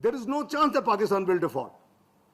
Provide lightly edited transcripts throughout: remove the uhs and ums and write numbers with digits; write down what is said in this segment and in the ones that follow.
There is no chance that Pakistan will default.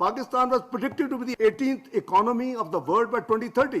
Pakistan was predicted to be the 18th economy of the world by 2030.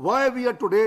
Why we are today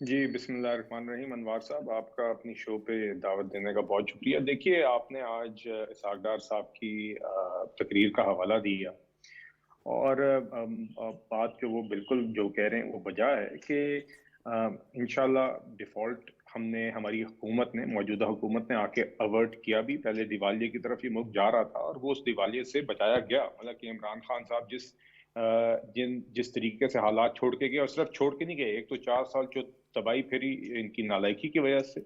جی بسم اللہ الرحمن الرحیم. انوار صاحب، آپ کا اپنی شو پہ دعوت دینے کا بہت شکریہ. دیکھیے، آپ نے آج اسحاق ڈار صاحب کی تقریر کا حوالہ دیا اور بات جو وہ بالکل جو کہہ رہے ہیں وہ بجا ہے کہ انشاءاللہ ڈیفالٹ ہماری حکومت نے، موجودہ حکومت نے آ کے اوارٹ کیا بھی. پہلے دیوالیے کی طرف یہ ملک جا رہا تھا اور وہ اس دیوالیے سے بچایا گیا. مطلب کہ عمران خان صاحب جس طریقے سے حالات چھوڑ کے گئے، اور صرف چھوڑ کے نہیں گئے، ایک تو 4 سال جو تباہی پھیری ان کی نالائکی کی وجہ سے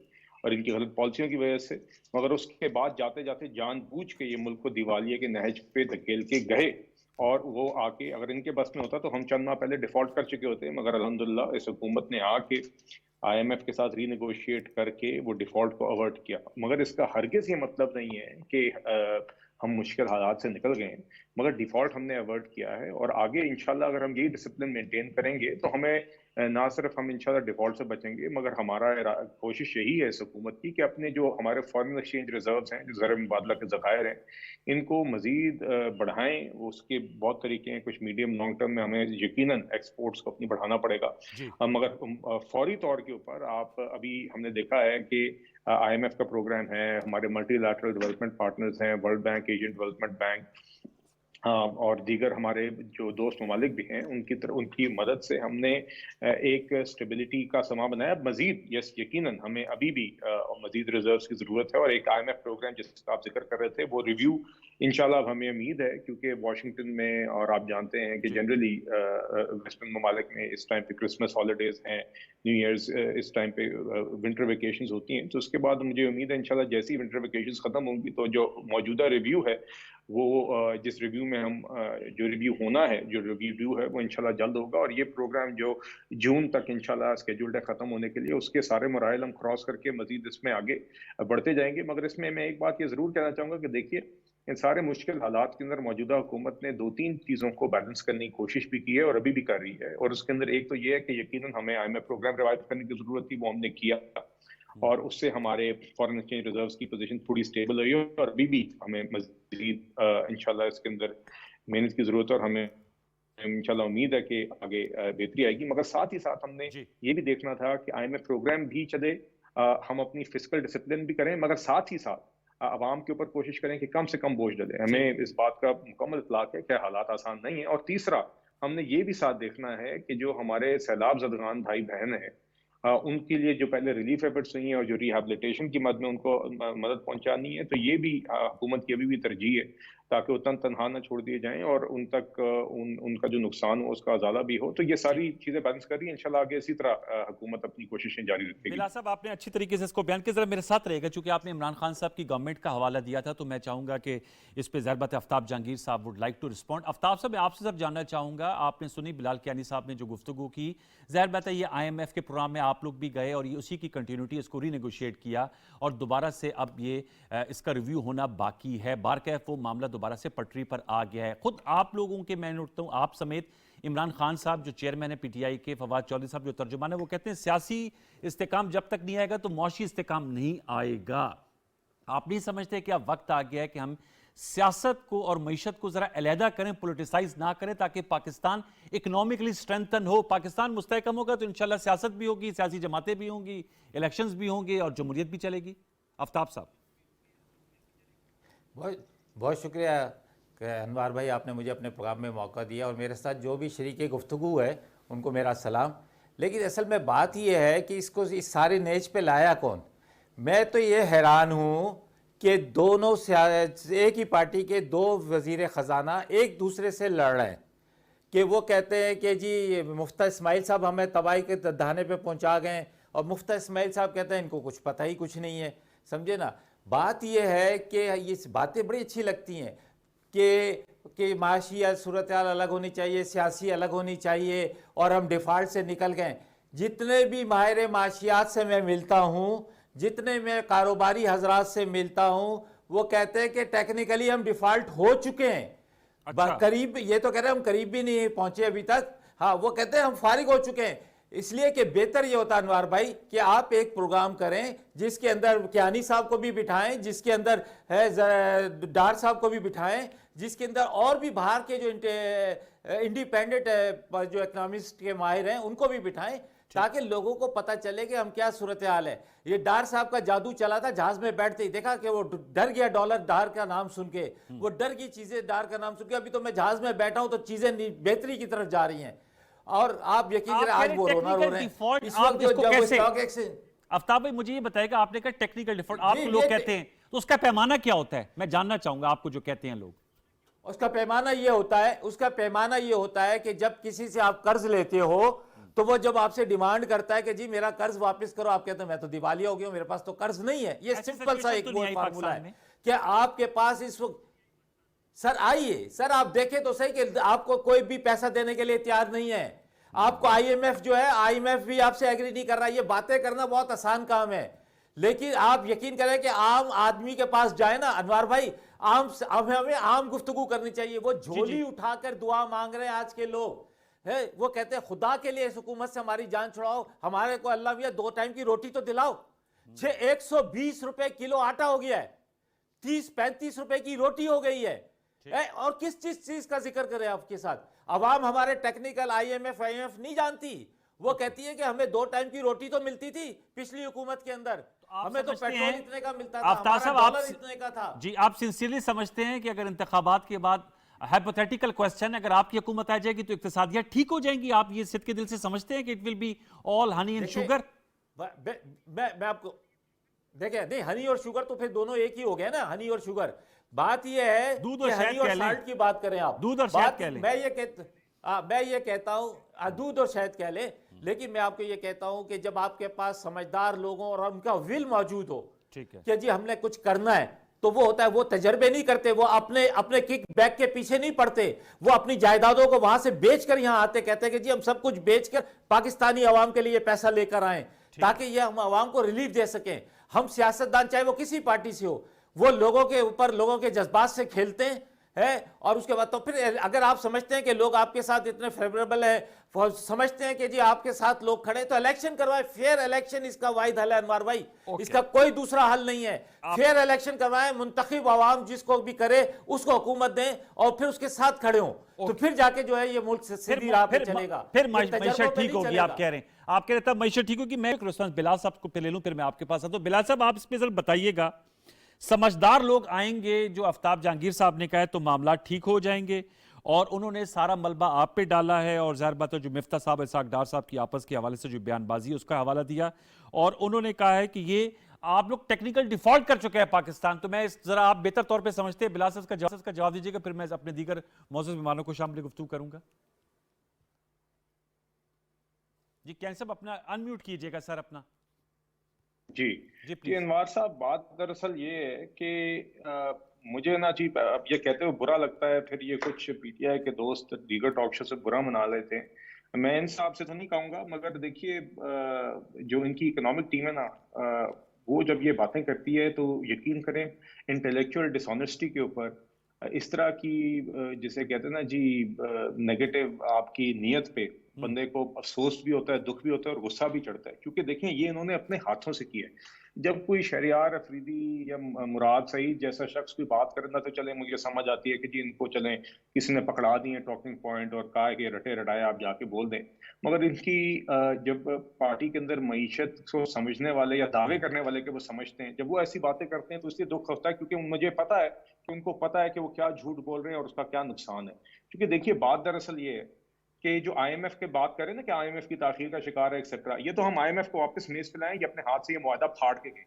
اور ان کی غلط پالیسیوں کی وجہ سے، مگر اس کے بعد جاتے جاتے جان بوجھ کے یہ ملک کو دیوالیے کے نہج پہ دھکیل کے گئے. اور وہ آ کے اگر ان کے بس میں ہوتا تو ہم چند ماہ پہلے ڈیفالٹ کر چکے ہوتے، مگر الحمدللہ اس حکومت نے آ کے IMF کے ساتھ ری نیگوشیٹ کر کے وہ ڈیفالٹ کو اوارٹ کیا. مگر اس کا ہرگز یہ مطلب نہیں ہے کہ ہم مشکل حالات سے نکل گئے ہیں، مگر ڈیفالٹ ہم نے اوارٹ کیا ہے. اور آگے انشاءاللہ اگر ہم یہی ڈسپلن مینٹین کریں گے تو ہمیں نہ صرف ہم انشاءاللہ ڈیفالٹ سے بچیں گے، مگر ہمارا کوشش یہی ہے اس حکومت کی کہ اپنے جو ہمارے فارن ایکسچینج ریزروز ہیں، جو زر مبادلہ کے ذخائر ہیں، ان کو مزید بڑھائیں. اس کے بہت طریقے ہیں، کچھ میڈیم لانگ ٹرم میں ہمیں یقیناً ایکسپورٹس کو اپنی بڑھانا پڑے گا. مگر فوری طور کے اوپر آپ ابھی ہم نے دیکھا ہے کہ IMF کا پروگرام ہے، ہمارے ملٹی لیٹرل ڈیولپمنٹ پارٹنرز ہیں، world bank, Asian development bank اور دیگر ہمارے جو دوست ممالک بھی ہیں، ان کی مدد سے ہم نے ایک اسٹیبلٹی کا سما بنایا. مزید یقیناً ہمیں ابھی بھی مزید ریزروز کی ضرورت ہے، اور ایک IMF پروگرام جس کا آپ ذکر کر رہے تھے وہ ریویو انشاءاللہ اب ہمیں امید ہے، کیونکہ واشنگٹن میں، اور آپ جانتے ہیں کہ جنرلی ویسٹرن ممالک میں اس ٹائم پہ کرسمس ہالیڈیز ہیں، نیو ایئرز، اس ٹائم پہ ونٹر ویکیشنز ہوتی ہیں. تو اس کے بعد مجھے امید ہے انشاءاللہ جیسی ونٹر ویکیشنز ختم ہوں گی تو جو موجودہ ریویو ہے وہ جس ریویو میں ہم جو ریویو ہے وہ انشاءاللہ جلد ہوگا. اور یہ پروگرام جو جون تک انشاءاللہ اسکیجولڈ ہے ختم ہونے کے لیے، اس کے سارے مراحل ہم کراس کر کے مزید اس میں آگے بڑھتے جائیں گے. مگر اس میں ایک بات یہ ضرور کہنا چاہوں گا کہ دیکھیے، ان سارے مشکل حالات کے اندر موجودہ حکومت نے 2-3 چیزوں کو بیلنس کرنے کی کوشش بھی کی ہے اور ابھی بھی کر رہی ہے. اور اس کے اندر ایک تو یہ ہے کہ یقیناً ہمیں IMF پروگرام ریوائو کرنے کی ضرورت تھی، وہ ہم نے کیا، اور اس سے ہمارے فارن ایکسچینج ریزروز کی پوزیشن تھوڑی سٹیبل ہوئی ہے. اور ابھی بھی ہمیں مزید انشاءاللہ اس کے اندر محنت کی ضرورت ہے، اور ہمیں انشاءاللہ امید ہے کہ آگے بہتری آئے گی. مگر ساتھ ہی ساتھ ہم نے یہ بھی دیکھنا تھا کہ IMF پروگرام بھی چلے، ہم اپنی فسکل ڈسپلن بھی کریں، مگر ساتھ ہی ساتھ عوام کے اوپر کوشش کریں کہ کم سے کم بوجھ ڈلے. ہمیں اس بات کا مکمل اطلاق ہے کہ حالات آسان نہیں ہیں. اور تیسرا، ہم نے یہ بھی ساتھ دیکھنا ہے کہ جو ہمارے سیلاب زدگان بھائی بہن ہیں، ان کے لیے جو پہلے ریلیف ایفرٹس ہوئی ہیں اور جو ریہیبلیٹیشن کی مد میں ان کو مدد پہنچانی ہے، تو یہ بھی حکومت کی ابھی بھی ترجیح ہے، تاکہ وہ تنہا نہ چھوڑ دیے جائیں اور ان تک ان کا جو نقصان ہو اس کا ازالہ بھی ہو. تو یہ ساری چیزیں بیلنس کر رہی ہیں. انشاءاللہ آگے اسی طرح حکومت اپنی کوششیں جاری رکھے گی. بلا صاحب، آپ نے اچھی طریقے سے اس کو بیان کیا. ذرا میرے ساتھ رہے گا، چونکہ آپ نے عمران خان صاحب کی گورنمنٹ کا حوالہ دیا تھا، تو میں چاہوں گا کہ اس پہ ظاہر بات ہے آفتاب جہانگیر صاحب وڈ لائک ٹو رسپونڈ. آفتاب صاحب، میں آپ سے صرف جاننا چاہوں گا، آپ نے سنی بلال کیانی صاحب نے جو گفتگو کی، ظاہر بات ہے یہ IMF کے پروگرام میں آپ لوگ بھی گئے اور یہ اسی کی کنٹینیوٹی، اس کو ری نیگوشیٹ کیا اور دوبارہ سے اب یہ اس کا ریویو ہونا باقی ہے. بارکیف وہ معاملہ دوبارہ سے پٹری پر آ گیا ہے. خود آپ لوگوں کے، میں نوٹتا ہوں آپ سمیت عمران خان صاحب جو چیئرمین ہے PTI کے، فواد چودھری صاحب جو ترجمان ہے، وہ کہتے ہیں سیاسی استحکام جب تک نہیں آئے گا تو معاشی استحکام نہیں آئے گا. آپ نہیں سمجھتے کہ اب وقت آ گیا ہے کہ ہم سیاست کو اور معیشت کو ذرا علیحدہ کریں، پولیٹیسائز نہ کریں، تاکہ پاکستان اکنامکلی سٹرینتھن ہو؟ پاکستان مستحکم ہوگا تو انشاءاللہ سیاست بھی ہوگی، سیاسی جماعتیں بھی ہوں گی، الیکشنز بھی ہوں گے اور جمہوریت بھی چلے گی. آفتاب صاحب. بہت شکریہ کہ انوار بھائی، آپ نے مجھے اپنے پروگرام میں موقع دیا، اور میرے ساتھ جو بھی شریک گفتگو ہے ان کو میرا سلام. لیکن اصل میں بات یہ ہے کہ اس کو اس سارے نیچ پہ لایا کون؟ میں تو یہ حیران ہوں کہ دونوں ایک ہی پارٹی کے 2 وزیر خزانہ ایک دوسرے سے لڑ رہے ہیں، کہ وہ کہتے ہیں کہ جی مفتہ اسماعیل صاحب ہمیں تباہی کے دہانے پہ پہنچا گئے، اور مفتہ اسماعیل صاحب کہتے ہیں ان کو کچھ پتہ ہی کچھ نہیں ہے. سمجھے نا؟ بات یہ ہے کہ یہ باتیں بڑی اچھی لگتی ہیں کہ معاشی صورتحال الگ ہونی چاہیے، سیاسی الگ ہونی چاہیے، اور ہم ڈیفالٹ سے نکل گئے. جتنے بھی ماہر معاشیات سے میں ملتا ہوں، جتنے میں کاروباری حضرات سے ملتا ہوں، وہ کہتے ہیں کہ ٹیکنیکلی ہم ڈیفالٹ ہو چکے ہیں. قریب، یہ تو کہہ رہے ہیں ہم قریب بھی نہیں پہنچے ابھی تک. ہاں، وہ کہتے ہیں ہم فارغ ہو چکے ہیں. اس لیے کہ بہتر یہ ہوتا انوار بھائی کہ آپ ایک پروگرام کریں جس کے اندر کیانی صاحب کو بھی بٹھائیں، جس کے اندر ڈار صاحب کو بھی بٹھائیں، جس کے اندر اور بھی باہر کے جو انڈیپینڈنٹ جو اکنامسٹ کے ماہر ہیں ان کو بھی بٹھائیں، تاکہ لوگوں کو پتہ چلے کہ ہم کیا صورتحال ہے۔ یہ ڈار صاحب کا جادو چلا تھا، جہاز میں بیٹھتے ہی دیکھا کہ وہ ڈر گیا ڈالر ڈار کا نام سن کے، وہ ڈر گئی چیزیں ڈار کا نام سن کے۔ ابھی تو میں جہاز میں بیٹھا ہوں تو چیزیں بہتری کی طرف جا رہی ہیں، اور آپ یقین کریں آج وہ رونا رو رہے ہیں اس وقت جو اسٹاک ایکسچینج۔ آفتاب بھائی مجھے یہ بتائے گا، آپ نے کہا ٹیکنیکل ڈیفالٹ، آپ لوگ کہتے ہیں تو اس کا پیمانہ کیا ہوتا ہے؟ میں جاننا چاہوں گا آپ کو جو کہتے ہیں لوگ۔ اس کا پیمانہ یہ ہوتا ہے کہ جب کسی سے آپ قرض لیتے ہو تو وہ جب آپ سے ڈیمانڈ کرتا ہے کہ جی میرا قرض واپس کرو، آپ کہتے ہیں میں تو دیوالیہ ہو گیا ہوں، میرے پاس تو قرض نہیں ہے۔ یہ سمپل سا ایک فارمولہ ہے کہ آپ کے پاس اس وقت سر آئیے، سر آپ دیکھیں تو صحیح کہ آپ کو کوئی بھی پیسہ دینے کے لیے تیار نہیں ہے۔ آپ کو آئی ایم ایف جو ہے، آئی ایم ایف بھی آپ سے ایگری نہیں کر رہا۔ یہ باتیں کرنا بہت آسان کام ہے، لیکن آپ یقین کریں کہ عام آدمی کے پاس جائے نا انوار بھائی، ہمیں عام گفتگو کرنی چاہیے۔ وہ جھولی اٹھا کر دعا مانگ رہے ہیں آج کے لوگ، وہ کہتے ہیں خدا کے لیے اس حکومت سے ہماری جان چھڑاؤ، ہمارے کو اللہ میاں 2 ٹائم کی روٹی تو دلاؤ۔ 120 روپے کلو آٹا ہو گیا ہے، 30-35 روپے کی روٹی ہو گئی ہے، اور کس چیز کا ذکر کریں آپ کے ساتھ؟ عوام ہمارے ٹیکنیکل آئی ایم ایف نہیں جانتی، وہ کہتی ہے کہ ہمیں 2 ٹائم کی روٹی تو ملتی تھی پچھلی حکومت کے اندر، ہمیں تو پیٹرول اتنے کا ملتا تھا، ہمارا ڈالر اتنے کا تھا۔ جی آپ سنسیئرلی سمجھتے ہیں کہ اگر انتخابات کے بعد ہائپوتھیٹیکل کوسچن، اگر آپ کی حکومت آ جائے گی تو اقتصادیات ٹھیک ہو جائیں گی؟ آپ یہ صدق کے دل سے سمجھتے ہیں کہ it will be all honey and sugar? میں آپ کو دیکھیں، نہیں ہنی اور شوگر تو پھر دونوں ایک ہی ہو گئے نا، ہنی اور شوگر۔ بات یہ ہے کہ ہنی اور سالٹ کی بات کریں آپ، دودھ اور شہد کہہ لیں، میں یہ کہتا ہوں دودھ اور شہد کہہ لیں، لیکن میں آپ کو یہ کہتا ہوں کہ جب آپ کے پاس سمجھدار لوگوں اور ان کا ول موجود ہو کہ جی ہم نے کچھ کرنا ہے، تو وہ ہوتا ہے، وہ تجربے نہیں کرتے، وہ اپنے کک بیک کے پیچھے نہیں پڑتے، وہ اپنی جائیدادوں کو وہاں سے بیچ کر یہاں آتے، کہتے ہیں کہ جی ہم سب کچھ بیچ کر پاکستانی عوام کے لیے پیسہ لے کر آئیں تاکہ یہ ہم عوام کو ریلیف دے سکیں۔ ہم سیاستدان چاہے وہ کسی پارٹی سے ہو، وہ لوگوں کے اوپر، لوگوں کے جذبات سے کھیلتے ہیں، اور اس کے بعد تو پھر اگر آپ سمجھتے ہیں کہ لوگ آپ کے ساتھ اتنے فیوریبل ہیں، سمجھتے ہیں کہ جی آپ کے ساتھ لوگ کھڑے، تو الیکشن کروائے، فیئر الیکشن اس کا واحد حل ہے انوار بھائی، اس کا کوئی دوسرا حل نہیں ہے۔ فیئر الیکشن کروائیں، منتخب عوام جس کو بھی کرے اس کو حکومت دیں، اور پھر اس کے ساتھ کھڑے ہوں، تو پھر جا کے جو ہے یہ ملک سیدھی راہ پہ چلے گا، پھر معیشت ٹھیک ہوگی۔ آپ کہہ رہے ہیں، آپ کہہ رہے تھا معیشت ٹھیک ہوگی۔ میں ایک ریسپانس بلال صاحب کو پہ لے لوں، پھر میں آپ کے پاس آتا ہوں۔ بلال صاحب آپ اس پہ ذرا بتائیے گا، سمجھدار لوگ آئیں گے، جو آفتاب جہانگیر صاحب نے کہا ہے تو معاملات ٹھیک ہو جائیں گے، اور انہوں نے سارا ملبہ آپ پہ ڈالا ہے، اور ظاہر بات ہے جو مفتاح صاحب اسحاق ڈار صاحب کی آپس کے حوالے سے جو بیان بازی ہے اس کا حوالہ دیا، اور انہوں نے کہا ہے کہ یہ آپ لوگ ٹیکنیکل ڈیفالٹ کر چکے ہیں پاکستان۔ تو میں ذرا آپ بہتر طور پہ سمجھتے ہیں، بلال صاحب کا جواب دیجیے گا، پھر میں اپنے دیگر معزز مہمانوں کو شامل گفتگو کروں گا۔ جی کین صاحب اپنا ان میوٹ کیجیے گا سر اپنا۔ جی انوار صاحب، بات دراصل یہ ہے کہ مجھے نا جی اب یہ کہتے ہوئے برا لگتا ہے، پھر یہ کچھ پی ٹی آئی کے دوست دیگر ٹاک شو سے برا منا لیتے ہیں۔ میں ان صاحب سے تو نہیں کہوں گا، مگر دیکھیے جو ان کی اکنامک ٹیم ہے نا، وہ جب یہ باتیں کرتی ہے تو یقین کریں انٹلیکچوئل ڈس آنیسٹی کے اوپر اس طرح کی جسے کہتے ہیں نا جی نیگیٹو آپ کی نیت پہ بندے کو افسوس بھی ہوتا ہے، دکھ بھی ہوتا ہے، اور غصہ بھی چڑھتا ہے، کیونکہ دیکھیں یہ انہوں نے اپنے ہاتھوں سے کیا ہے۔ جب کوئی شہریار افریدی یا مراد سعید جیسا شخص کوئی بات کرنا تو چلے مجھے سمجھ آتی ہے کہ جی ان کو چلیں کسی نے پکڑا دیے ٹاکنگ پوائنٹ اور کہا کہ رٹے رٹائے آپ جا کے بول دیں، مگر ان کی جب پارٹی کے اندر معیشت کو سمجھنے والے یا دعوے کرنے والے کے وہ سمجھتے ہیں، جب وہ ایسی باتیں کرتے ہیں تو اس لیے دکھ ہوتا ہے، کیونکہ مجھے پتا ہے کہ ان کو پتا ہے کہ وہ کیا جھوٹ بول رہے ہیں اور اس کا کیا نقصان ہے۔ کیونکہ دیکھیے بات دراصل یہ ہے کہ جو آئی ایم ایف کے بات کریں نا کہ آئی ایم ایف کی تاخیر کا شکار ہے ایکسیٹرا، یہ تو ہم آئی ایم ایف کو واپس میز پہ لائیں، یہ اپنے ہاتھ سے یہ معاہدہ پھاڑ کے گئے۔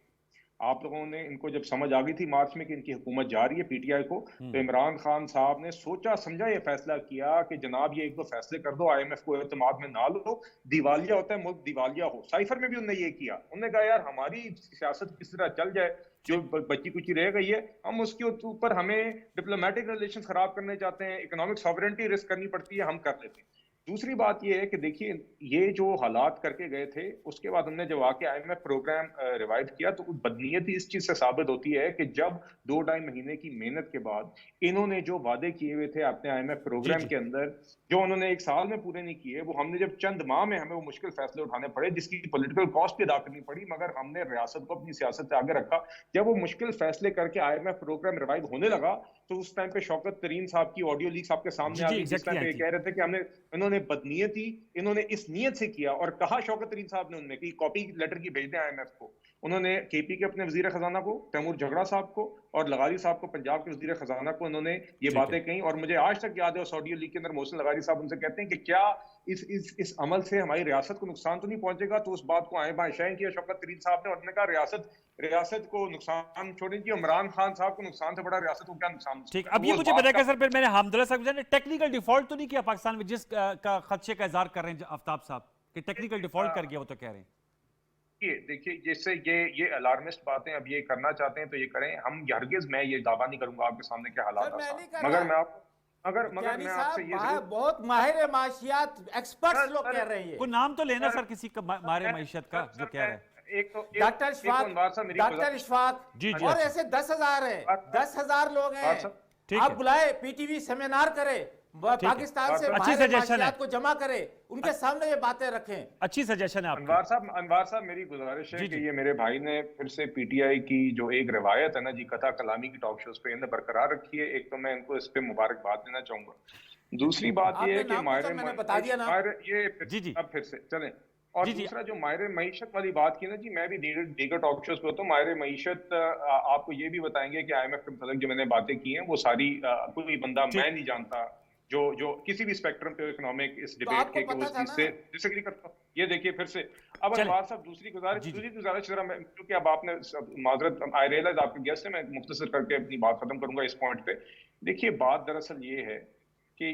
آپ لوگوں نے ان کو جب سمجھ آ گئی تھی مارچ میں کہ ان کی حکومت جا رہی ہے پی ٹی آئی کو، تو عمران خان صاحب نے سوچا سمجھا یہ فیصلہ کیا کہ جناب یہ 1-2 فیصلے کر دو، آئی ایم ایف کو اعتماد میں نہ لو، دیوالیہ ہوتا ہے ملک، دیوالیہ ہو۔ سائفر میں بھی انہوں نے یہ کیا، انہوں نے کہا یار ہماری سیاست کس طرح چل جائے، جو بچی کچی رہ گئی ہے ہم اس کے اوپر، ہمیں ڈپلومیٹک ریلیشن خراب کرنے چاہتے ہیں، اکنامک ساورنٹی رسک کرنی پڑتی ہے، ہم کر لیتے ہیں۔ دوسری بات یہ ہے کہ دیکھیے یہ جو حالات کر کے گئے تھے اس کے بعد ہم نے جب آ کے IMF پروگرام ریوائو کیا تو بدنیتی اس چیز سے ثابت ہوتی ہے کہ جب 2-2.5 مہینے کی محنت کے بعد انہوں نے جو وعدے کیے ہوئے تھے اپنے IMF پروگرام کے اندر جو انہوں نے 1 سال میں پورے نہیں کیے، وہ ہم نے جب چند ماہ میں ہمیں وہ مشکل فیصلے اٹھانے پڑے جس کی پولیٹیکل کاسٹ بھی ادا کرنی پڑی، مگر ہم نے ریاست کو اپنی سیاست سے آگے رکھا۔ جب وہ مشکل فیصلے کر کے IMF پروگرام ریوائو ہونے لگا تو اس ٹائم پہ شوکت ترین صاحب کی آڈیو لیکس آپ کے سامنے آ گئی جس ٹائم پہ یہ کہہ رہے تھے کہ انہوں نے بدنیتی انہوں نے اس نیت سے کیا، اور کہا شوکت ترین صاحب نے ان میں کہ کاپی لیٹر کی بھیج دیں IMF کو۔ انہوں نے KP کے اپنے وزیر خزانہ کو تیمور جھگڑا صاحب کو اور لغاری صاحب کو پنجاب کے وزیر خزانہ کو انہوں نے یہ باتیں کہیں، اور مجھے آج تک یاد ہے اس آڈیو لیک کے اندر محسن لغاری صاحب ان سے کہتے ہیں کہ کیا اس عمل سے ہماری ریاست کو نقصان تو نہیں پہنچے گا، تو اس بات کو آئیں بائیں شائیں کیا شوکت ترین صاحب نے، اور انہوں نے کہا ریاست کو نقصان چھوڑیں گی، عمران خان صاحب کو نقصان سے بڑا ریاست کو کیا نقصان۔ ٹھیک، اب یہ مجھے بتائیں کہ سر پھر میں نے حامداللہ صاحب نے ٹیکنیکل ڈیفالٹ تو نہیں کیا پاکستان میں جس کا خدشے کا اظہار کر رہے ہیں آفتاب صاحب کہ ٹیکنیکل ڈیفالٹ کر گیا، وہ تو کہہ رہے ہیں؟ دیکھیے جس سے یہ الارمسٹ باتیں اب یہ کرنا چاہتے ہیں تو یہ کریں، ہم ہرگز میں یہ دعویٰ نہیں کروں گا آپ کے سامنے کے حالات مگر میں آپ سے یہ بہت ماہر معاشیات ایکسپرٹس لوگ کہہ رہے ہیں، کوئی نام تو لینا سر کسی کا ماہر معیشت کا جو کہہ رہے ہیں۔ ڈاکٹر اشفاق اور ایسے 10,000 ہیں، 10,000 لوگ ہیں، آپ بلائے PTV سیمینار کرے، پاکستان سے ماہر معاشیات کو جمع کرے، ان کے سامنے یہ باتیں رکھیں۔ اچھی سجیشن ہے آپ انوار صاحب میری گزارش ہے کہ یہ میرے بھائی نے پھر سے PTI کی جو ایک روایت ہے نا جی قطع کلامی کی ٹاک شوز پہ انہیں برقرار رکھی ہے، ایک تو میں ان کو اس پہ مبارکباد دینا چاہوں گا۔ دوسری بات یہ ہے کہ اب پھر سے چلیں، اور دوسرا جو ماہر معیشت والی بات کی نا جی، میں بھی دیگر ٹاک شوز پہ ہوتا ہوں، ماہر معیشت آپ کو یہ بھی بتائیں گے کہ IMF کے متعلق جو میں نے باتیں کی ہیں وہ ساری کوئی بندہ میں نہیں جانتا جو کسی بھی اسپیکٹرم پہ اکنامک اس ڈیبیٹ کے کہ وہ اس چیز سے ڈس ایگری کرتا ہوں۔ یہ دیکھیے پھر سے اب انوار صاحب دوسری گزارش ذرا میں کیونکہ اب آپ نے معذرت آئی ریئلائز آپ کے گیسٹ ہے، میں مختصر کر کے اپنی بات ختم کروں گا اس پوائنٹ پہ۔ دیکھیے بات دراصل یہ ہے کہ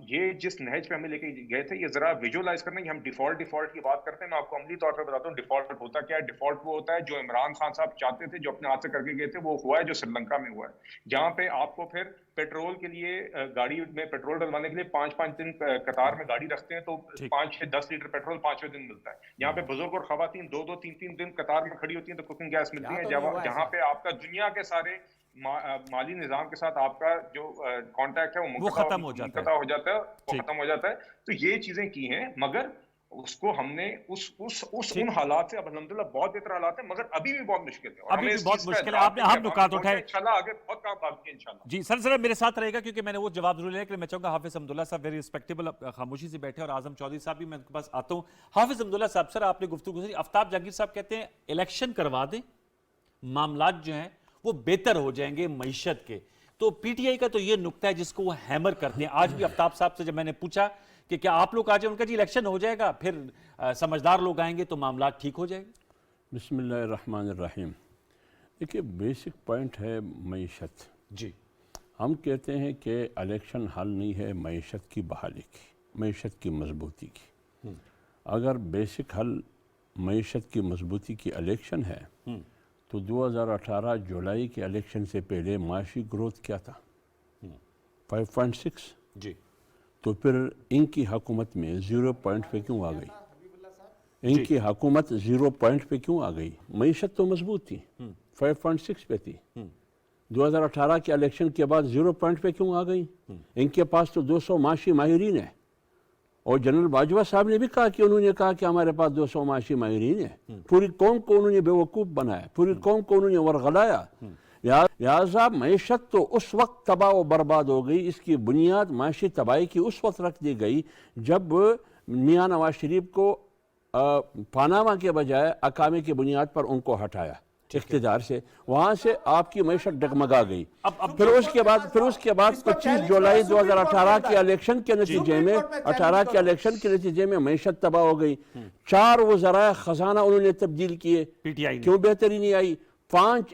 یہ جس نہج پہ ہمیں لے کے گئے تھے یہ ذرا ویژولائز کرنا کہ ہم ڈیفالٹ کی بات کرتے ہیں، میں آپ کو عملی طور پہ بتاتا ہوں ڈیفالٹ ہوتا کیا ہے۔ ڈیفالٹ وہ ہوتا ہے جو عمران خان صاحب چاہتے تھے، جو اپنے ہاتھ سے کر کے گئے تھے، وہ ہوا ہے جو سری لنکا میں ہوا ہے، جہاں پہ آپ کو پھر پیٹرول کے لیے گاڑی میں پیٹرول ڈلوانے کے لیے 5-5 دن قطار میں گاڑی رکھتے ہیں تو 5-10 لیٹر پیٹرول 5ویں دن ملتا ہے۔ یہاں پہ بزرگ اور خواتین 2-3 دن قطار میں کھڑی ہوتی ہیں تو کوکنگ گیس ملتی ہے، جہاں پہ آپ کا دنیا کے سارے مالی نظام کے ساتھ آپ کا جو کانٹیکٹ ہے وہ ختم ہو جاتا ہے۔ تو یہ چیزیں کی ہیں، مگر اس کو ہم نے ان حالات سے اب الحمدللہ بہت بہتر حالات ہیں، مگر ابھی بھی بہت مشکل ہے، ابھی بھی بہت مشکل ہے۔ آپ نے اہم نکات اٹھائے، انشاءاللہ آگے بہت کام باقی ہے انشاءاللہ۔ جی سر میرے ساتھ رہے گا کیونکہ میں نے وہ جواب ضرور لیا کہ میں چاہوں گا حافظ حمداللہ صاحب ویری ریسپیکٹیبل خاموشی سے بیٹھے، اور اعظم چودھری صاحب بھی میں ان کے پاس آتا ہوں۔ حافظ حمداللہ صاحب سر آپ نے گفتگو گزاری، آفتاب جہانگیر صاحب کہتے ہیں الیکشن کروا دیں، معاملات جو ہیں وہ بہتر ہو جائیں گے معیشت کے، تو PTI کا تو یہ نکتہ ہے جس کو وہ ہیمر کرتے ہیں۔ آج بھی آفتاب صاحب سے جب میں نے پوچھا کہ کیا آپ لوگ آ جائیں، ان کا جی الیکشن ہو جائے گا پھر سمجھدار لوگ آئیں گے تو معاملات ٹھیک ہو جائیں گے۔ بسم اللہ الرحمن الرحیم۔ دیکھیے بیسک پوائنٹ ہے معیشت۔ جی ہم کہتے ہیں کہ الیکشن حل نہیں ہے معیشت کی بحالی کی، معیشت کی مضبوطی کی۔ اگر بیسک حل معیشت کی مضبوطی کی الیکشن ہے تو 2018 جولائی کے الیکشن سے پہلے معاشی گروتھ کیا تھا؟ 5.6۔ جی تو پھر ان کی حکومت میں 0 پوائنٹ پہ کیوں آ گئی؟ ان کی حکومت 0 پوائنٹ پہ کیوں آ گئی؟ معیشت تو مضبوط تھی، 5.6 پہ تھی۔ 2018 کے الیکشن کے بعد 0 پوائنٹ پہ کیوں آ گئی؟ ان کے پاس تو 200 معاشی ماہرین ہیں، اور جنرل باجوہ صاحب نے بھی کہا کہ انہوں نے کہا کہ ہمارے پاس 200 معاشی ماہرین ہیں۔ پوری قوم کو انہوں نے بیوقوف بنایا، پوری قوم کو انہوں نے ورغلایا۔ لہٰذا معیشت تو اس وقت تباہ و برباد ہو گئی، اس کی بنیاد معاشی تباہی کی اس وقت رکھ دی گئی جب میاں نواز شریف کو پاناما کے بجائے اقامے کی بنیاد پر ان کو ہٹایا اقتدار سے، وہاں سے آپ کی معیشت ڈگمگا گئی۔ پھر اس کے بعد 25 جولائی 2018 کے الیکشن کے نتیجے میں 18 کے الیکشن کے نتیجے میں معیشت تباہ ہو گئی۔ 4 وزرائے خزانہ انہوں نے تبدیل کیے، PTI نے کیوں بہتری نہیں آئی؟ 5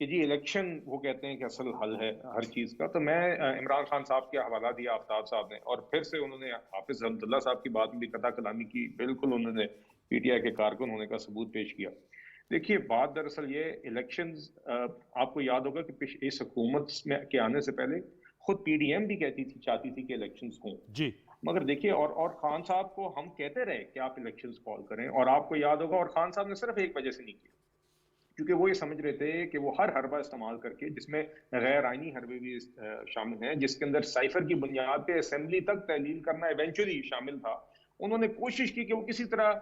کہ جی الیکشن وہ کہتے ہیں کہ اصل حل ہے ہر چیز کا. تو میں عمران خان صاحب کے حوالہ دیا آفتاب صاحب نے, اور پھر سے انہوں نے حافظ عبداللہ صاحب کی بات میں بھی قطع کلامی کی, بالکل انہوں نے پی ٹی آئی کے کارکن ہونے کا ثبوت پیش کیا. دیکھیے بات دراصل یہ الیکشنز, آپ کو یاد ہوگا کہ اس حکومت میں کے آنے سے پہلے خود پی ڈی ایم بھی چاہتی تھی کہ الیکشنز ہوں جی, مگر دیکھیے اور خان صاحب کو ہم کہتے رہے کہ آپ الیکشنز کال کریں, اور آپ کو یاد ہوگا اور خان صاحب نے صرف ایک وجہ سے نہیں کیا, کیونکہ وہ یہ سمجھ رہے تھے کہ وہ ہر حربہ استعمال کر کے, جس میں غیر آئینی حربے بھی شامل ہیں, جس کے اندر سائفر کی بنیاد پہ اسمبلی تک تحلیل کرنا ایونچولی شامل تھا, انہوں نے کوشش کی کہ وہ کسی طرح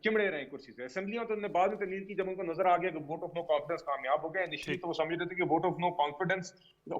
چمڑے رہے کرسی سے. اسمبلیوں تو انہوں نے بعد میں تحلیل کی جب ان کو نظر آ گیا کہ ووٹ آف نو کانفیڈنس کامیاب ہو گیا. انیشلی تو وہ سمجھ رہے تھے کہ ووٹ آف نو کانفیڈنس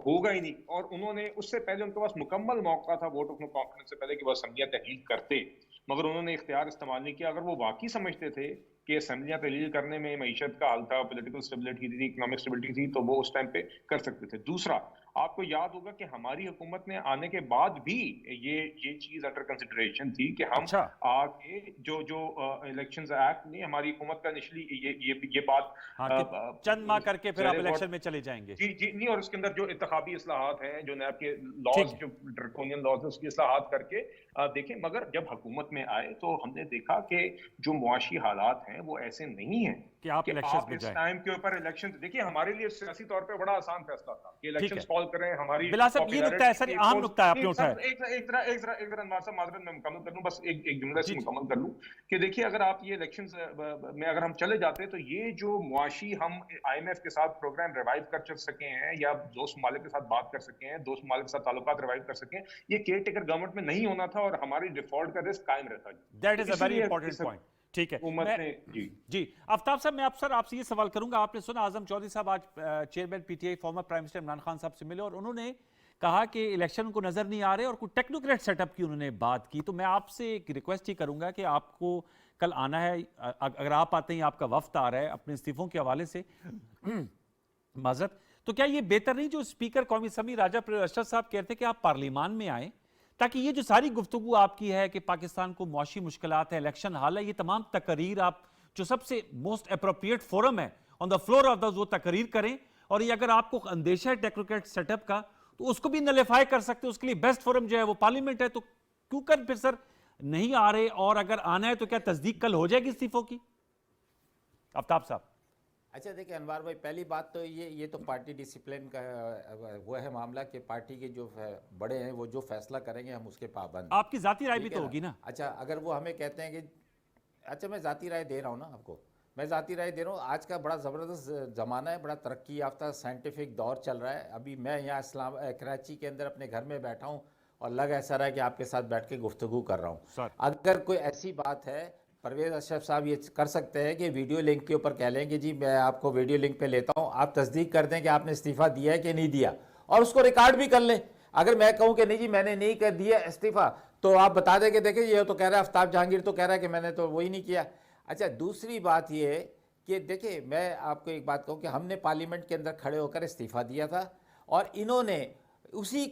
ہوگا ہی نہیں, اور انہوں نے اس سے پہلے ان کے پاس مکمل موقع تھا ووٹ آف نو کانفیڈنس سے پہلے کہ وہ اسمبلیاں تحلیل کرتے, مگر انہوں نے اختیار استعمال نہیں کیا. اگر وہ واقعی سمجھتے تھے کہ اسمبلیاں تحلیل کرنے میں معیشت کا حل تھا, پولیٹیکل اسٹیبلٹی تھی, اکنامک اسٹیبلٹی تھی, تو وہ اس ٹائم پہ کر سکتے تھے. دوسرا, آپ کو یاد ہوگا کہ ہماری حکومت نے آنے کے بعد بھی یہ چیز انڈر کنسیڈریشن تھی کہ ہم آگے جو الیکشنز ایکٹ نے ہماری حکومت کا انیشلی یہ بات چند ماہ کر کے پھر آپ الیکشن میں چلے جائیں گے. جی نہیں, اور اس کے اندر جو انتخابی اصلاحات ہیں, جو نیب کے لاز, جو ڈرکونین لاز ہیں, اس کی اصلاحات کر کے دیکھیں. مگر جب حکومت میں آئے تو ہم نے دیکھا کہ جو معاشی حالات ہیں وہ ایسے نہیں ہیں کہ آپ اس ٹائم کے اوپر الیکشن. دیکھیے ہمارے لیے سیاسی طور پہ بڑا آسان فیصلہ تھا کہ الیکشنز کال کریں. ہماری بلا صاحب یہ نکتہ ہے سر, اہم نکتہ ہے آپ نے اٹھایا. ایک ذرا انوار صاحب معذرت میں مکمل کر لوں, بس ایک جملے سے مکمل کر لوں کہ دیکھیے اگر آپ یہ الیکشنز میں اگر ہم چلے جاتے تو یہ جو معاشی ہم آئی ایم ایف کے ساتھ پروگرام ریوائیو کر سکے ہیں, یا دوست ممالک کے ساتھ بات کر سکے ہیں, دوست ممالک کے ساتھ تعلقات ریوائیو کر سکیں, یہ کیئر ٹیکر گورنمنٹ میں نہیں ہونا تھا, اور ہماری ڈیفالٹ کا رسک قائم رہتا. That is a very important point. ٹھیک ہے جی آفتاب صاحب, میں آپ سے یہ سوال کروں گا. آپ نے سنا اعظم چودھری صاحب آج chairman P T I former prime minister Imran Khan صاحب سے ملے, اور انہوں نے کہا کہ الیکشن کو نظر نہیں آ رہے, اور کوئی ٹیکنوکریٹ سیٹ اپ کی انہوں نے بات کی. تو میں آپ سے ایک ریکویسٹ ہی کروں گا کہ آپ کو کل آنا ہے, اگر آپ آتے ہیں, آپ کا وفد آ رہا ہے اپنے استعفوں کے حوالے سے, معذرت, تو کیا یہ بہتر نہیں جو اسپیکر قومی اسمبلی راجہ پرویز اشرف صاحب کہتے ہیں کہ آپ پارلیمان میں آئیں, تاکہ یہ جو ساری گفتگو آپ کی ہے کہ پاکستان کو معاشی مشکلات ہے, الیکشن حال ہے, یہ تمام تقریر آپ جو سب سے موسٹ اپروپریٹ فورم ہے آن دا فلور آف دا, وہ تقریر کریں. اور یہ اگر آپ کو اندیشہ ہے ٹیکنوکریٹ سیٹ اپ کا تو اس کو بھی نلیفائی کر سکتے, اس کے لیے بیسٹ فورم جو ہے وہ پارلیمنٹ ہے. تو کیوں کر پھر سر نہیں آ رہے, اور اگر آنا ہے تو کیا تصدیق کل ہو جائے گی استعفوں کی؟ آفتاب صاحب. اچھا دیکھیں انوار بھائی, پہلی بات تو یہ تو پارٹی ڈسپلن کا وہ ہے معاملہ کہ پارٹی کے جو بڑے ہیں وہ جو فیصلہ کریں گے ہم اس کے پابند. آپ کی ذاتی رائے بھی تو ہوگی نا. اچھا اگر وہ ہمیں کہتے ہیں کہ اچھا میں ذاتی رائے دے رہا ہوں نا آپ کو, میں ذاتی رائے دے رہا ہوں. آج کا بڑا زبردست زمانہ ہے, بڑا ترقی یافتہ سائنٹیفک دور چل رہا ہے. ابھی میں یہاں کراچی کے اندر اپنے گھر میں بیٹھا ہوں اور لگ ایسا رہا ہے کہ آپ کے ساتھ بیٹھ کے گفتگو کر رہا ہوں. اگر کوئی ایسی بات ہے, پرویز اشرف صاحب یہ کر سکتے ہیں کہ ویڈیو لنک کے اوپر کہہ لیں کہ جی میں آپ کو ویڈیو لنک پہ لیتا ہوں, آپ تصدیق کر دیں کہ آپ نے استعفیٰ دیا ہے کہ نہیں دیا, اور اس کو ریکارڈ بھی کر لیں. اگر میں کہوں کہ نہیں جی میں نے نہیں کر دیا استعفیٰ, تو آپ بتا دیں کہ دیکھیں یہ تو کہہ رہا ہے آفتاب جہانگیر تو کہہ رہا ہے کہ میں نے تو وہی نہیں کیا. اچھا دوسری بات یہ ہے کہ دیکھیں میں آپ کو ایک بات کہوں کہ ہم نے پارلیمنٹ کے اندر کھڑے ہو کر استعفیٰ دیا تھا, اور انہوں نے اسی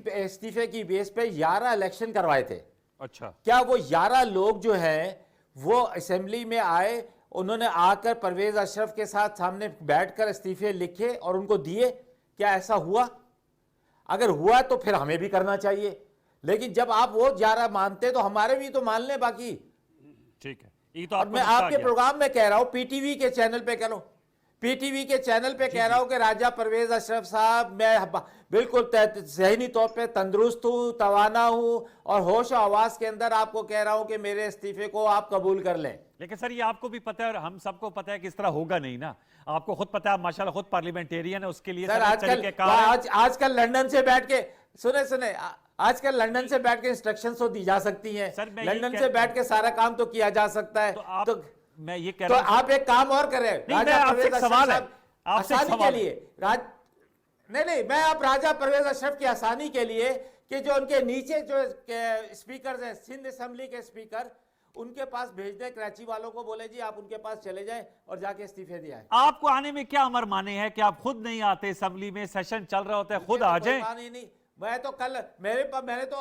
استعفے کی بیس پہ 11 الیکشن کروائے تھے. اچھا, کیا وہ 11 لوگ جو ہیں وہ اسمبلی میں آئے, انہوں نے آ کر پرویز اشرف کے ساتھ سامنے بیٹھ کر استعفے لکھے اور ان کو دیے؟ کیا ایسا ہوا؟ اگر ہوا تو پھر ہمیں بھی کرنا چاہیے, لیکن جب آپ وہ 11 مانتے تو ہمارے بھی تو مان لیں باقی. ٹھیک ہے, یہ تو اور میں آپ کے پروگرام میں کہہ رہا ہوں, پی ٹی وی کے چینل پہ کہہ رہا ہوں, پی ٹی وی کے چینل پہ کہہ رہا ہوں کہ راجہ پرویز اشرف صاحب میں بالکل ذہنی طور پہ تندرست ہوں, توانا ہوں, اور ہوش و آواز کے اندر آپ کو کہہ رہا ہوں کہ میرے استعفے کو آپ قبول کر لیں. لیکن سر یہ آپ کو بھی پتہ ہے اور ہم سب کو پتہ ہے کہ اس طرح ہوگا نہیں نا. آپ کو خود پتہ ہے, ماشاءاللہ خود پارلیمنٹیرین ہے, اس کے لیے آج کل لندن سے بیٹھ کے سنیں آج کل لندن سے بیٹھ کے انسٹرکشنز تو دی جا سکتی ہیں, لندن سے بیٹھ کے سارا کام تو کیا جا سکتا ہے. تو میں یہ کہہ رہا ہوں تو آپ ایک کام اور کریں, آسانی کے لیے نہیں میں آپ راجہ پرویز اشرف کی آسانی کے لیے کہ جو ان کے نیچے جو اسپیکرز ہیں, سندھ اسمبلی کے اسپیکر, ان کے پاس بھیج دیں, کراچی والوں کو بولے جی آپ ان کے پاس چلے جائیں اور جا کے استعفے دیا ہے. آپ کو آنے میں کیا امر مانے ہے کہ آپ خود نہیں آتے, اسمبلی میں سیشن چل رہا ہوتا ہے, خود آ جائیں. میں تو کل میں نے تو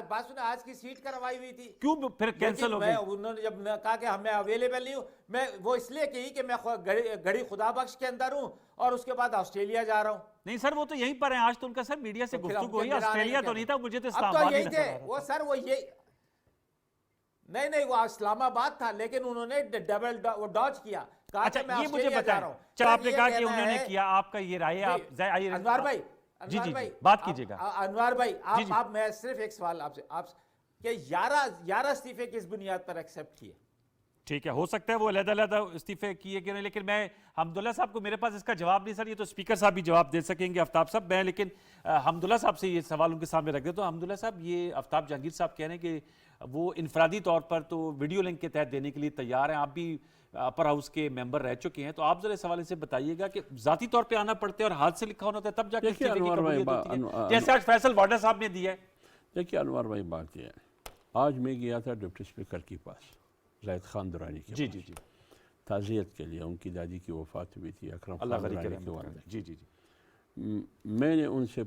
بات سنا آج کی سیٹ کروائی ہوئی تھی، کیوں پھر کینسل ہو گئی؟ انہوں نے جب کہا کہ میں اویلیبل نہیں ہوں، میں وہ اس لیے کہی کہ میں گڑی خدا بخش کے اندر ہوں اور اس کے بعد آسٹریلیا جا رہا ہوں۔ نہیں سر، وہ تو یہیں پر ہیں آج، تو ان کا سر میڈیا سے گفتگو ہوئی، آسٹریلیا تو نہیں تھا، مجھے تو اسلام اب تو آباد یہی تھے وہ سر، وہ یہ نہیں وہ اسلام آباد تھا، لیکن انہوں نے ڈبل ڈاج کیا، کہا اچھا کہ میں یہ مجھے آسٹریلیا جا بتائیں، رہا ہوں۔ چل آپ نے یہ کہا کہ کہنا انہوں نے ہے- کیا، آپ کا یہ رائے ہے، آپ انوار بھائی جی بات کیجئے گا۔ انوار بھائی آپ میں صرف ایک سوال آپ سے کہ 11 استعفے کس بنیاد پر ایکسپٹ کیے؟ ٹھیک ہے، ہو سکتا ہے وہ علیحدہ استعفے کیے کہ نہیں، لیکن میں حمداللہ صاحب کو، میرے پاس اس کا جواب نہیں سر، یہ تو اسپیکر صاحب بھی جواب دے سکیں گے، آفتاب صاحب، میں لیکن حمداللہ صاحب سے یہ سوال ان کے سامنے رکھ دیتا ہوں۔ حمداللہ صاحب، یہ آفتاب جہانگیر صاحب کہہ رہے ہیں کہ وہ انفرادی طور پر تو ویڈیو لنک کے تحت دینے کے لیے تیار ہیں، آپ بھی اپر ہاؤس کے ممبر رہ چکے ہیں، تو آپ ذرا اس حوالے سے بتائیے گا کہ ذاتی طور پہ آنا پڑتے ہیں اور ہاتھ سے لکھا ہونا ہوتا ہے تب جا کے استعفے کی قبولیت ہوتی ہے، جیسے آج فیصل وارڈر صاحب نے دیا ہے؟ دیکھیے انوار بھائی، بات یہ ہے، آج میں گیا تھا ڈپٹی اسپیکر کے پاس، زاہد خان درانی کے جی پاس، جی جی، تعزیت کے لیے، ان کی دادی کی وفات ہوئی تھی، اکرم اللہ خان غنی درانی کرے، کے والد۔ جی جی جی، میں نے ان سے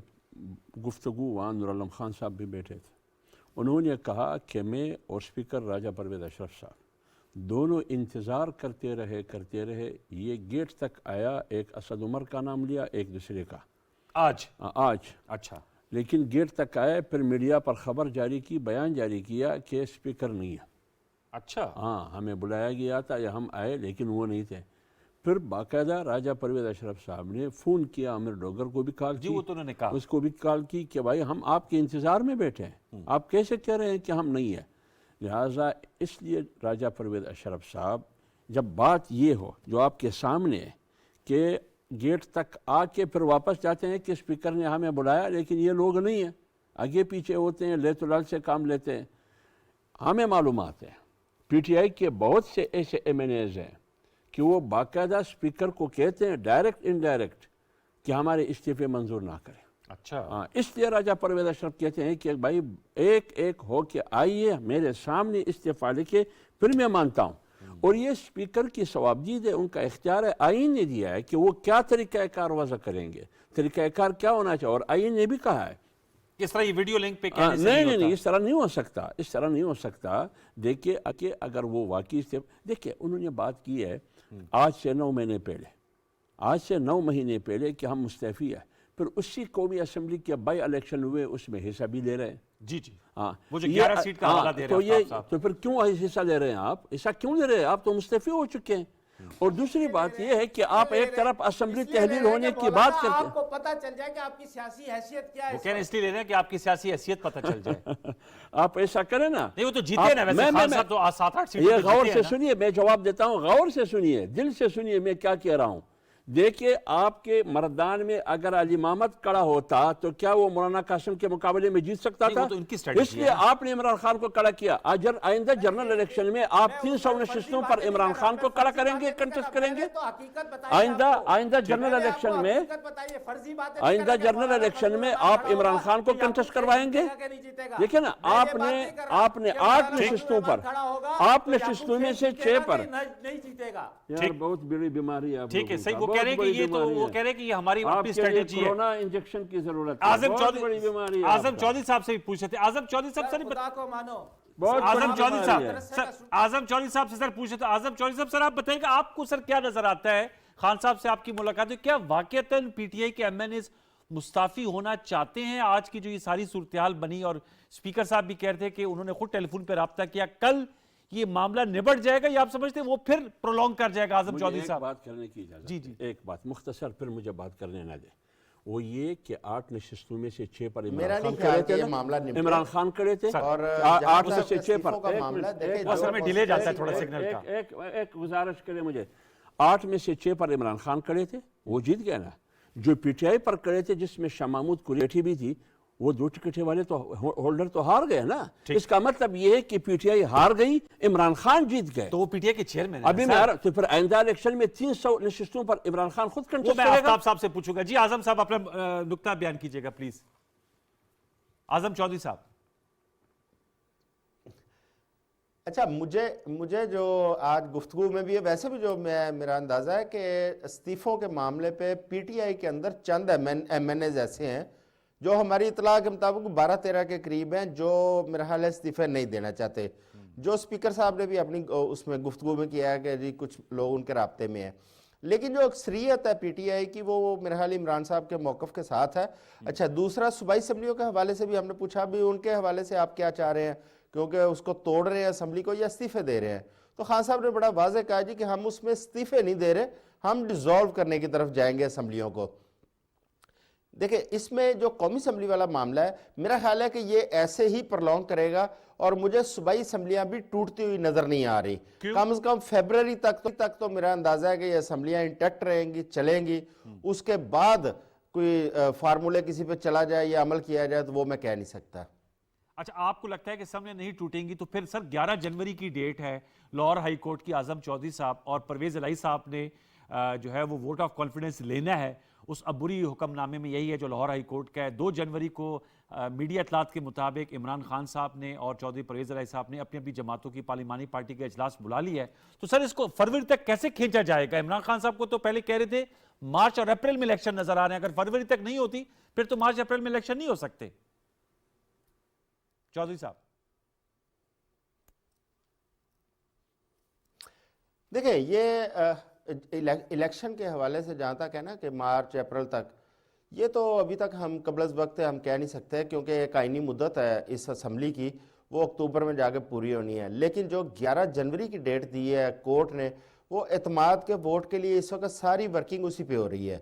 گفتگو، وہاں نور عالم خان صاحب بھی بیٹھے تھے، انہوں نے کہا کہ میں اور اسپیکر راجہ پرویز اشرف صاحب دونوں انتظار کرتے رہے، یہ گیٹ تک آیا، ایک اسد عمر کا نام لیا، ایک دوسرے کا آج اچھا، لیکن گیٹ تک آئے، پھر میڈیا پر خبر جاری کی، بیان جاری کیا کہ اسپیکر نہیں ہے۔ اچھا، ہاں، ہمیں بلایا گیا تھا یا ہم آئے لیکن وہ نہیں تھے۔ پھر باقاعدہ راجہ پرویز اشرف صاحب نے فون کیا، عامر ڈوگر کو بھی کال جی کی، وہ تو انہوں نے کہا، اس کو بھی کال کی کہ بھائی ہم آپ کے انتظار میں بیٹھے ہیں، آپ کیسے کہہ رہے ہیں کہ ہم نہیں ہیں؟ لہٰذا اس لیے راجہ پرویز اشرف صاحب، جب بات یہ ہو جو آپ کے سامنے ہے کہ گیٹ تک آ کے پھر واپس جاتے ہیں کہ اسپیکر نے ہمیں بلایا لیکن یہ لوگ نہیں ہیں، آگے پیچھے ہوتے ہیں، لیت و لال سے کام لیتے ہیں، ہمیں معلومات ہے پی ٹی آئی کے بہت سے ایسے ایم این ایز ہیں کہ وہ باقاعدہ اسپیکر کو کہتے ہیں ڈائریکٹ انڈائریکٹ کہ ہمارے استعفے منظور نہ کریں۔ اچھا، ہاں، اس لیے راجہ پرویز اشرف کہتے ہیں کہ بھائی ایک ایک ہو کے آئیے میرے سامنے استعفیٰ لکھے، پھر میں مانتا ہوں۔ اور یہ اسپیکر کی ثوابدید ہے، ان کا اختیار ہے، آئین نے دیا ہے کہ وہ کیا طریقہ کار وضع کریں گے، طریقہ کار کیا ہونا چاہیے، اور آئین نے بھی کہا ہے اس طرح یہ ویڈیو لنک پہ کہنے سے نہیں، اس طرح نہیں ہو سکتا، اس طرح نہیں ہو سکتا۔ دیکھیے کہ اگر وہ واقعی دیکھیے انہوں نے بات کی ہے آج سے 9 مہینے پہلے کہ ہم مستعفی ہیں، پھر اسی قومی اسمبلی کے بائی الیکشن ہوئے اس میں حصہ بھی لے رہے ہیں۔ جی ہاں، وہ جو 11 سیٹ کا حوالہ دے رہے ہیں تو پھر کیوں حصہ لے رہے ہیں آپ؟ حصہ کیوں لے رہے ہیں آپ؟ تو مستعفی ہو چکے ہیں۔ اور دوسری بات یہ ہے کہ آپ ایک طرف اسمبلی تحلیل ہونے کی بات کرتے ہیں، آپ کو پتہ چل جائے کہ آپ کی سیاسی حیثیت کیا ہے، وہ کہنے اس لیے لے رہے ہیں کہ آپ کی سیاسی حیثیت پتہ چل جائے۔ آپ ایسا کریں نا، نہیں وہ تو جیتے نا، ویسے خان صاحب تو 7-8 سیٹوں یہ پہ غور جیتے سے ہیں نا۔ سنیے، میں جواب دیتا ہوں، غور سے سنیے، دل سے سنیے میں کیا کہہ رہا ہوں۔ دیکھیے آپ کے مردان میں اگر علی محمد کڑا ہوتا تو کیا وہ مولانا قاسم کے مقابلے میں جیت سکتا تھا؟ وہ تو ان کی اسٹریٹجی اس لیے آپ نے عمران خان کو کڑا کیا۔ آئندہ جنرل الیکشن میں آپ 300 نشستوں پر عمران خان کو کڑا کریں گے، کنٹیسٹ کریں گے؟ آئندہ جنرل الیکشن میں آپ عمران خان کو کنٹیسٹ کروائیں گے؟ دیکھیں نا، آپ نے 8 نشستوں پر، 8 نشستوں میں سے 6 پر، نہیں جیتے گا۔ یار بہت بڑی بیماری ہے آپ ٹھیک ہے، لوگوں صحیح، کا، وہ کہہ رہے ہیں کہ یہ تو وہ کہہ رہے ہیں کہ یہ ہماری آپ اپنی کے لیے اسٹریٹجی ہے۔ کرونا انجیکشن کی ضرورت ہے، اعظم بہت بڑی بیماری ہے اعظم چودھری صاحب سے بھی پوچھ رہے تھے، اعظم چودھری صاحب سے خدا کو مانو، بہت اعظم بڑی چودھری بیماری ہے۔ صاحب، اعظم چودھری صاحب سے سر پوچھ رہے تھے، اعظم چودھری صاحب سر آپ بتائیں کہ آپ کو سر کیا نظر آتا ہے، خان صاحب سے آپ کی ملاقات ہے، کیا واقعتاً پی ٹی آئی کے ایم این ایز مستعفی ہونا چاہتے ہیں؟ آج کی جو یہ ساری صورتحال بنی اور اسپیکر صاحب بھی کہہ رہے تھے کہ انہوں نے خود ٹیلی فون پہ رابطہ کیا، کل یہ معاملہ نبٹ جائے گا یا آپ سمجھتے ہیں وہ پھر پرولونگ کر جائے گا؟ اعظم چودھری ایک صاحب بات کرنے کی اجازت جی جی، ایک بات مختصر، پھر مجھے بات کرنے نہ دے، وہ یہ کہ 8 نشستوں میں سے 6 پر میرا عمران خان نہیں خیال کھڑے کہ تھے یہ نا، معاملہ نمٹے، عمران خان کھڑے تھے، اور 8 میں سے 6 پر، استعفوں کا معاملہ دیکھیں، وہ اصل میں ڈیلے جاتا ہے تھوڑا سگنل کا۔ ایک گزارش کرے مجھے، 8 میں سے 6 پر عمران خان کھڑے تھے، وہ جیت گئے نا۔ جو پی ٹی آئی پر کھڑے تھے جس میں شاہ محمود قریشی بھی تھی، وہ 2 ٹکٹیں والے تو ہولڈر تو ہار گئے نا۔ اس کا مطلب یہ ہے کہ پی ٹی آئی ہار گئی، عمران خان جیت گئے۔ تو وہ پی ٹی آئی کے چیئرمین ہیں ابھی میں تو پھر آئندہ الیکشن میں 300 نشستوں پر عمران خان خود وہ کنٹیسٹ میں کرے گا۔ آفتاب صاحب سے پوچھوں گا۔ جی اعظم صاحب اپنا نکتہ بیان کیجئے گا پلیز، اعظم چودھری صاحب۔ اچھا، مجھے جو آج گفتگو میں بھی ہے، ویسے بھی جو میرا اندازہ ہے کہ استعفوں کے معاملے پہ پی ٹی آئی کے اندر چند ایم این ایز ایسے ہیں جو ہماری اطلاع کے مطابق 12-13 کے قریب ہیں جو میرا خیال ہے استعفے نہیں دینا چاہتے. جو اسپیکر صاحب نے بھی اپنی اس میں گفتگو میں کیا ہے کہ جی کچھ لوگ ان کے رابطے میں ہیں. لیکن جو اکثریت ہے پی ٹی آئی کی وہ میرا خیال عمران صاحب کے موقف کے ساتھ ہے. اچھا دوسرا صوبائی اسمبلیوں کے حوالے سے بھی ہم نے پوچھا بھی ان کے حوالے سے آپ کیا چاہ رہے ہیں, کیونکہ اس کو توڑ رہے ہیں اسمبلی کو یا استعفے دے رہے ہیں. تو خان صاحب نے بڑا واضح کہا جی کہ ہم اس میں استعفے نہیں دے رہے, ہم ڈیزالو کرنے کی طرف جائیں گے اسمبلیوں کو. دیکھیں اس میں جو قومی اسمبلی والا معاملہ ہے میرا خیال ہے کہ یہ ایسے ہی پرلونگ کرے گا, اور مجھے صوبائی اسمبلیاں بھی ٹوٹتی ہوئی نظر نہیں آ رہی. کم از کم فیبرری تک تو میرا اندازہ ہے کہ یہ اسمبلیاں انٹیکٹ رہیں گی, چلیں گی. اس کے بعد کوئی فارمولے کسی پہ چلا جائے یا عمل کیا جائے تو وہ میں کہہ نہیں سکتا. اچھا آپ کو لگتا ہے کہ اسمبلیاں نہیں ٹوٹیں گی تو پھر سر 11 جنوری کی ڈیٹ ہے, لاہور ہائی کورٹ کی اعظم چودھری صاحب اور پرویز الہی صاحب نے جو ہے وہ ووٹ آف کانفیڈنس لینا ہے. اس عبوری حکم نامے میں یہی ہے جو لاہور ہائی کورٹ کا ہے. 2 جنوری کو میڈیا اطلاعات کے مطابق عمران خان صاحب نے اور چودھری پرویز الہی صاحب نے اپنی جماعتوں کی پارلیمانی پارٹی کا اجلاس بلا لیا ہے. تو سر اس کو فروری تک کیسے کھینچا جائے گا؟ عمران خان صاحب کو تو پہلے کہہ رہے تھے مارچ اور اپریل میں الیکشن نظر آ رہے ہیں, اگر فروری تک نہیں ہوتی پھر تو مارچ اپریل میں الیکشن نہیں ہو سکتے. چودھری صاحب دیکھیں یہ الیکشن کے حوالے سے جہاں تک ہے نا کہ مارچ اپریل تک, یہ تو ابھی تک ہم قبل از وقت ہم کہہ نہیں سکتے کیونکہ ایک آئینی مدت ہے اس اسمبلی کی, وہ اکتوبر میں جا کے پوری ہونی ہے. لیکن جو 11 جنوری کی ڈیٹ دی ہے کورٹ نے, وہ اعتماد کے ووٹ کے لیے اس وقت ساری ورکنگ اسی پہ ہو رہی ہے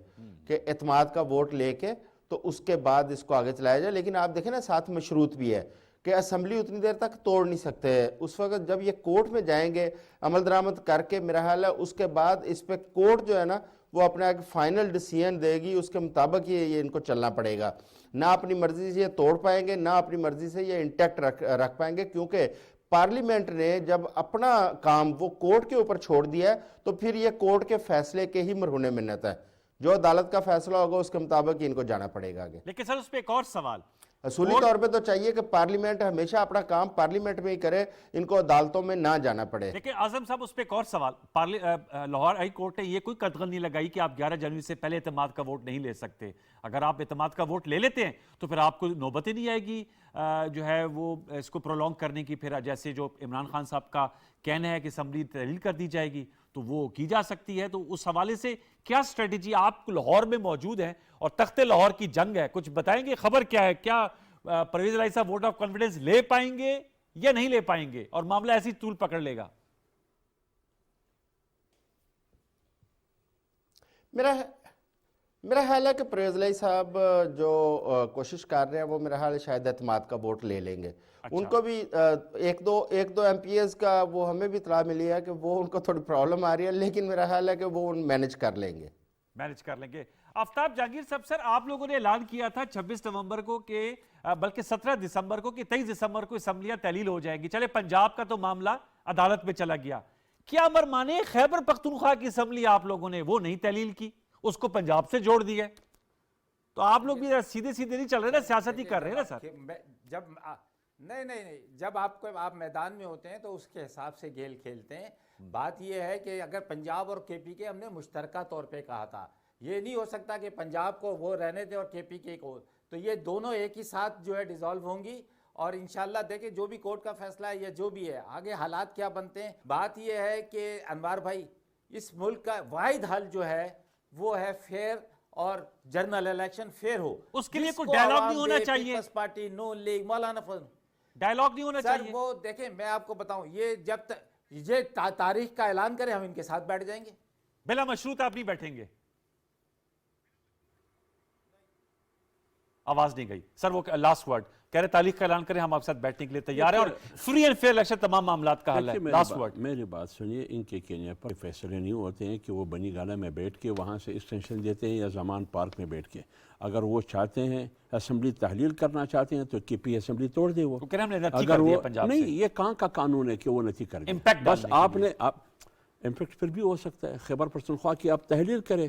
کہ اعتماد کا ووٹ لے کے تو اس کے بعد اس کو آگے چلایا جائے. لیکن آپ دیکھیں نا ساتھ مشروط بھی ہے کہ اسمبلی اتنی دیر تک توڑ نہیں سکتے. اس وقت جب یہ کورٹ میں جائیں گے عمل درآمد کر کے, میرا خیال ہے اس کے بعد اس پہ کورٹ جو ہے نا وہ اپنا ایک فائنل ڈیسیژن دے گی, اس کے مطابق یہ ان کو چلنا پڑے گا. نہ اپنی مرضی سے یہ توڑ پائیں گے, نہ اپنی مرضی سے یہ انٹیکٹ رکھ پائیں گے, کیونکہ پارلیمنٹ نے جب اپنا کام وہ کورٹ کے اوپر چھوڑ دیا ہے تو پھر یہ کورٹ کے فیصلے کے ہی مرہون منت ہے. جو عدالت کا فیصلہ ہوگا اس کے مطابق ہی ان کو جانا پڑے گا آگے. لیکن سر اس پہ ایک اور سوال, اصولی طور پہ تو چاہیے کہ پارلیمنٹ ہمیشہ اپنا کام پارلیمنٹ میں ہی کرے, ان کو عدالتوں میں نہ جانا پڑے. لیکن اعظم صاحب اس پہ ایک اور سوال, لاہور ہائی کورٹ نے یہ کوئی قدغن نہیں لگائی کہ آپ 11 جنوری سے پہلے اعتماد کا ووٹ نہیں لے سکتے. اگر آپ اعتماد کا ووٹ لے لیتے ہیں تو پھر آپ کو نوبت ہی نہیں آئے گی جو ہے وہ اس کو پرولونگ کرنے کی. پھر جیسے جو عمران خان صاحب کا کہنا ہے کہ اسمبلی تحلیل کر دی جائے گی تو وہ کی جا سکتی ہے. تو اس حوالے سے کیا اسٹریٹجی آپ لاہور میں موجود ہیں اور تخت لاہور کی جنگ ہے, کچھ بتائیں گے, خبر کیا ہے, کیا پرویز الہی صاحب ووٹ آف کانفیڈنس لے پائیں گے یا نہیں لے پائیں گے اور معاملہ ایسی طول پکڑ لے گا؟ میرا خیال ہے کہ پرویز الہی صاحب جو کوشش کر رہے ہیں وہ میرا خیال ہے شاید اعتماد کا ووٹ لے لیں گے. ان کو بھی ایک دو ایم پی ایز کا وہ ہمیں بھی اطلاع ملی ہے کہ وہ ان کو تھوڑی پرابلم آ رہی ہے, لیکن میرا خیال ہے کہ وہ مینج کر لیں گے. آفتاب جہانگیر صاحب, سر آپ لوگوں نے اعلان کیا تھا 26 نومبر کو کہ بلکہ 17 دسمبر کو کہ 23 دسمبر کو اسمبلیاں تحلیل ہو جائیں گی. چلے پنجاب کا تو معاملہ عدالت میں چلا گیا, کیا مرمانے خیبر پختونخوا کی اسمبلی آپ لوگوں نے وہ نہیں تحلیل کی, اس کو پنجاب سے جوڑ دیا؟ تو آپ لوگ بھی سیدھے نہیں چل رہے نا, سیاست ہی کر رہے ہیں نا سر. جب نہیں جب آپ میدان میں ہوتے ہیں تو اس کے حساب سے گیل کھیلتے ہیں. بات یہ ہے کہ اگر پنجاب اور کے پی کے ہم نے مشترکہ طور پہ کہا تھا, یہ نہیں ہو سکتا کہ پنجاب کو وہ رہنے دے اور کے پی کے کو, تو یہ دونوں ایک ہی ساتھ جو ہے ڈیزالو ہوں گی. اور انشاءاللہ دیکھیں جو بھی کورٹ کا فیصلہ ہے یا جو بھی ہے آگے حالات کیا بنتے ہیں. بات یہ ہے کہ انوار بھائی اس ملک کا واحد حل جو ہے وہ ہے فیئر اور جنرل الیکشن فیئر ہو. اس کے لیے کوئی ڈائلاگ نہیں ہونا چاہیے, پیپلز پارٹی, نون لیگ, مولانا فضل, ڈائلاگ نہیں ہونا چاہیے. سر وہ دیکھیں میں آپ کو بتاؤں, یہ جب تک یہ تاریخ کا اعلان کریں ہم ان کے ساتھ بیٹھ جائیں گے. بلا مشروط آپ نہیں بیٹھیں گے؟ آواز نہیں گئی سر, وہ لاسٹ ورڈ کہہ رہے تاریخ کا اعلان کریں, ہم آپ کے ساتھ بیٹھنے کے لیے تیار ہیں اور فری اینڈ فیئر الیکشن تمام معاملات کا حل ہے. لاسٹ ورڈ میری بات سنیے, ان کے کہنے پر فیصلے نہیں ہوتے ہیں کہ وہ بنی گالہ میں بیٹھ کے وہاں سے ایکسٹینشن دیتے ہیں یا زمان پارک میں بیٹھ کے. اگر وہ چاہتے ہیں اسمبلی تحلیل کرنا چاہتے ہیں تو کے پی اسمبلی توڑ دے. وہ اگر وہ نہیں, یہ کہاں کا قانون ہے کہ وہ نتی کر دیں. بس آپ نے امپیکٹ پھر بھی ہو سکتا ہے, خیبر پختونخوا کی آپ تحلیل کریں,